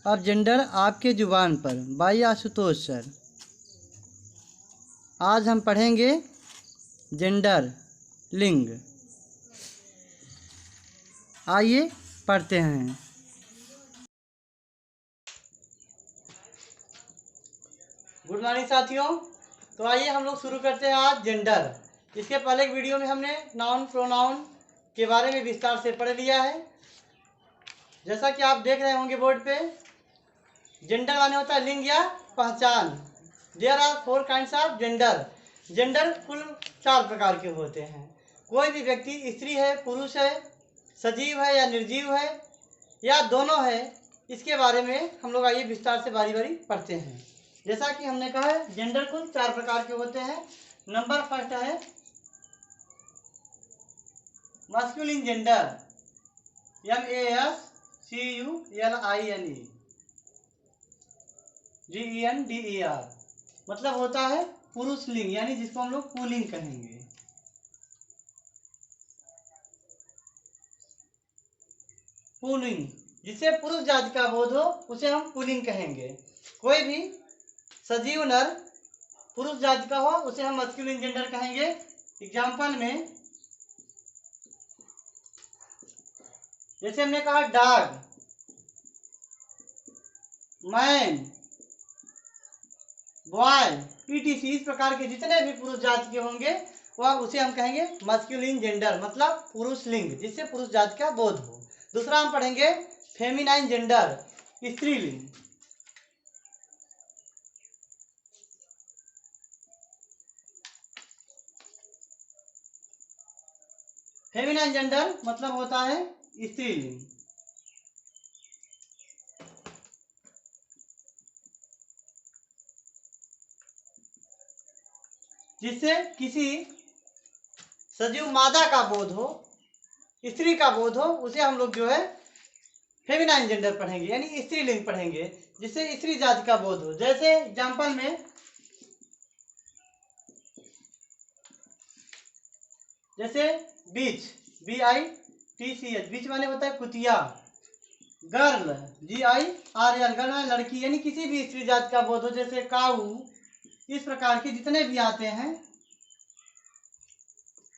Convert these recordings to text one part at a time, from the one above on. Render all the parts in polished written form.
अब जेंडर आपके जुबान पर बाई आशुतोष सर। आज हम पढ़ेंगे जेंडर लिंग। आइए पढ़ते हैं। गुड मॉर्निंग साथियों। तो आइए हम लोग शुरू करते हैं आज जेंडर। इसके पहले एक वीडियो में हमने नाउन प्रोनाउन के बारे में विस्तार से पढ़ लिया है। जैसा कि आप देख रहे होंगे बोर्ड पे, जेंडर माने होता है लिंग या पहचान। There are 4 kinds of gender. Gender कुल 4 प्रकार के होते हैं। कोई भी व्यक्ति स्त्री है, पुरुष है, सजीव है या निर्जीव है या दोनों है, इसके बारे में हम लोग आइए विस्तार से बारी बारी पढ़ते हैं। जैसा कि हमने कहा है जेंडर कुल 4 प्रकार के होते हैं। नंबर फर्स्ट है मास्कुलिन जेंडर, MASCULINGENDER, मतलब होता है पुरुष लिंग, यानी जिसको हम लोग पुल्लिंग कहेंगे। पुल्लिंग, जिसे पुरुष जाति का बोध हो उसे हम पुल्लिंग कहेंगे। कोई भी सजीव नर पुरुष जाति का हो उसे हम मस्कुलिन जेंडर कहेंगे। एग्जाम्पल में जैसे हमने कहा डॉग, मैन, बॉय, ETC, इस प्रकार के जितने भी पुरुष जाति के होंगे वह उसे हम कहेंगे मस्कुलिन जेंडर, मतलब पुरुष लिंग, जिससे पुरुष जाति का बोध हो। दूसरा हम पढ़ेंगे फेमिनाइन जेंडर, स्त्री लिंग। फेमिनाइन जेंडर मतलब होता है स्त्री लिंग। जिससे किसी सजीव मादा का बोध हो, स्त्री का बोध हो, उसे हम लोग जो है फेमिनाइन जेंडर पढ़ेंगे, यानी स्त्री लिंग पढ़ेंगे, जिससे स्त्री जाति का बोध हो। जैसे एग्जाम्पल में जैसे बीच, BITCH, बीच माने होता है कुतिया। गर्ल, GIRL, गर्ल माने लड़की, यानी किसी भी स्त्री जाति का बोध हो, जैसे काऊ, इस प्रकार के जितने भी आते हैं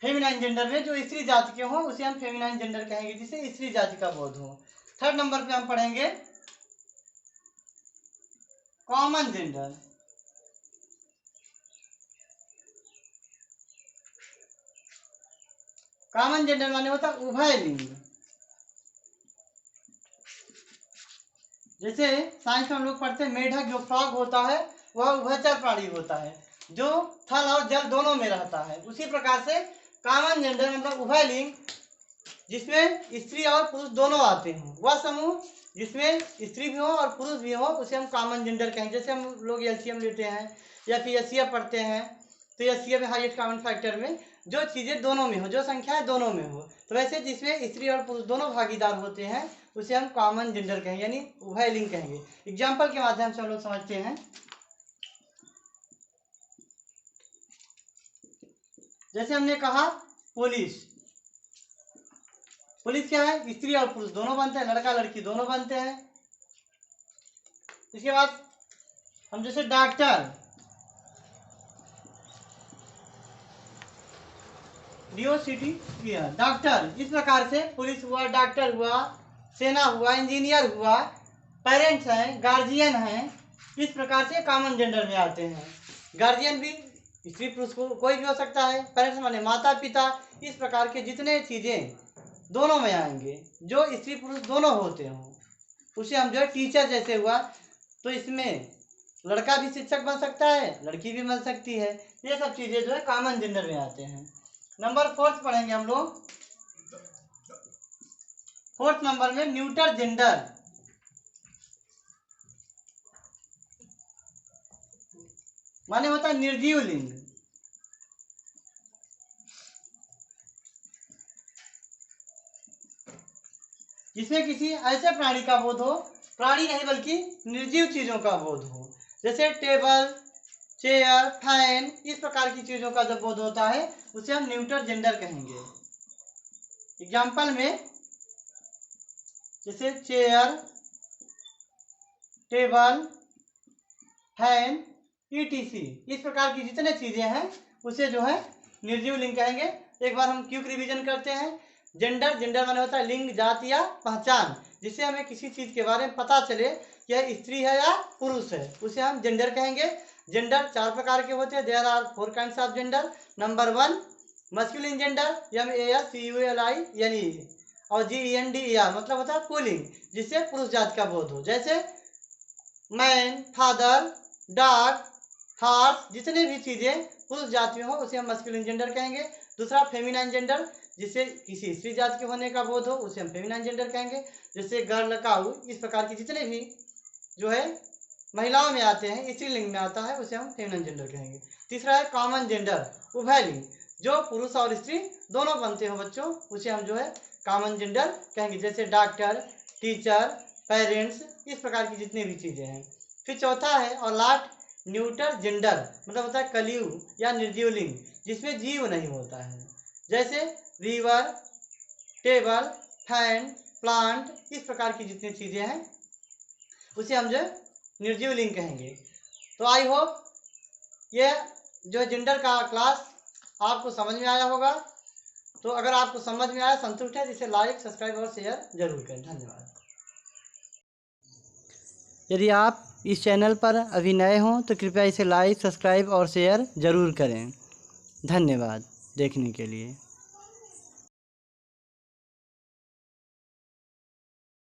फेमिनाइन जेंडर में, जो स्त्री जाति के हो उसे हम फेमिनाइन जेंडर कहेंगे, जिसे स्त्री जाति का बोध हो। थर्ड नंबर पे हम पढ़ेंगे कॉमन जेंडर। कॉमन जेंडर माने होता है उभय लिंग। जैसे साइंस में हम लोग पढ़ते हैं मेढक, जो फ्रॉग होता है वह उभयचर प्राणी होता है, जो थल और जल दोनों में रहता है। उसी प्रकार से कॉमन जेंडर मतलब उभय लिंग, जिसमें स्त्री और पुरुष दोनों आते हैं, वह समूह जिसमें स्त्री भी हो और पुरुष भी हो उसे हम कॉमन जेंडर कहेंगे। जैसे हम लोग LCM लेते हैं या फिर HCF पढ़ते हैं, तो HCF में हाईएस्ट कॉमन फैक्टर में जो चीज़ें दोनों में हो, जो संख्याएं दोनों में हो, तो वैसे जिसमें स्त्री और पुरुष दोनों भागीदार होते हैं उसे हम कॉमन जेंडर कहेंगे, यानी उभय लिंग कहेंगे। एग्जाम्पल के माध्यम से हम लोग समझते हैं। जैसे हमने कहा पुलिस, पुलिस क्या है, स्त्री और पुरुष दोनों बनते हैं, लड़का लड़की दोनों बनते हैं। इसके बाद हम जैसे डॉक्टर, DOCT, डॉक्टर, इस प्रकार से पुलिस हुआ, डॉक्टर हुआ, सेना हुआ, इंजीनियर हुआ, पेरेंट्स हैं, गार्जियन हैं, इस प्रकार से कॉमन जेंडर में आते हैं। गार्जियन भी स्त्री पुरुष को कोई भी हो सकता है। पेरेंट्स माने माता पिता, इस प्रकार के जितने चीज़ें दोनों में आएंगे, जो स्त्री पुरुष दोनों होते हों, उसे हम जो है टीचर जैसे हुआ, तो इसमें लड़का भी शिक्षक बन सकता है, लड़की भी बन सकती है। ये सब चीज़ें जो है कॉमन जेंडर में आते हैं। नंबर 4 पढ़ेंगे हम लोग। 4th नंबर में न्यूटर जेंडर, माने होता है निर्जीव लिंग। जिसमें किसी ऐसे प्राणी का बोध हो, प्राणी नहीं बल्कि निर्जीव चीजों का बोध हो, जैसे टेबल, चेयर, फैन, इस प्रकार की चीजों का जब बोध होता है उसे हम न्यूटर जेंडर कहेंगे। एग्जाम्पल में जैसे चेयर, टेबल, फैन, ETC, इस प्रकार की जितने चीज़ें हैं उसे जो है निर्जीव लिंग कहेंगे। एक बार हम क्विक रिवीजन करते हैं। जेंडर, जेंडर माने होता है लिंग, जाति या पहचान, जिससे हमें किसी चीज़ के बारे में पता चले कि यह स्त्री है या पुरुष है, उसे हम जेंडर कहेंगे। जेंडर 4 प्रकार के होते हैं। There are 4 kinds of gender. Number 1 masculine gender, MASCULINE, और GENDER मतलब होता है पुल्लिंग, जिससे पुरुष जाति का बोध हो। जैसे मैन, फादर, डॉग, हॉर्स, जितने भी चीज़ें पुरुष जाति में हो उसे हम मस्कुलिन जेंडर कहेंगे। दूसरा फेमिनाइन जेंडर, जिससे किसी स्त्री जाति के होने का बोध हो उसे हम फेमिनाइन जेंडर कहेंगे। जैसे गर्ल, काऊ, इस प्रकार की जितने भी जो है महिलाओं में आते हैं, स्त्रीलिंग में आता है, उसे हम फेमिनाइन जेंडर कहेंगे। तीसरा है कॉमन जेंडर, उभयलिंग, जो पुरुष और स्त्री दोनों बनते हो बच्चों, उसे हम जो है कॉमन जेंडर कहेंगे। जैसे डॉक्टर, टीचर, पेरेंट्स, इस प्रकार की जितनी भी चीज़ें हैं। फिर चौथा है और लास्ट न्यूटर जेंडर, मतलब होता है कलयुग या निर्जीव लिंग, जिसमें जीव नहीं होता है। जैसे रिवर, टेबल, फैन, प्लांट, इस प्रकार की जितनी चीज़ें हैं उसे हम जो निर्जीव लिंग कहेंगे। तो आई होप ये जो जेंडर का क्लास आपको समझ में आया होगा। तो अगर आपको समझ में आया, संतुष्ट है, तो इसे लाइक, सब्सक्राइब और शेयर जरूर करें। धन्यवाद। यदि आप इस चैनल पर अभी नए हों तो कृपया इसे लाइक, सब्सक्राइब और शेयर जरूर करें। धन्यवाद देखने के लिए।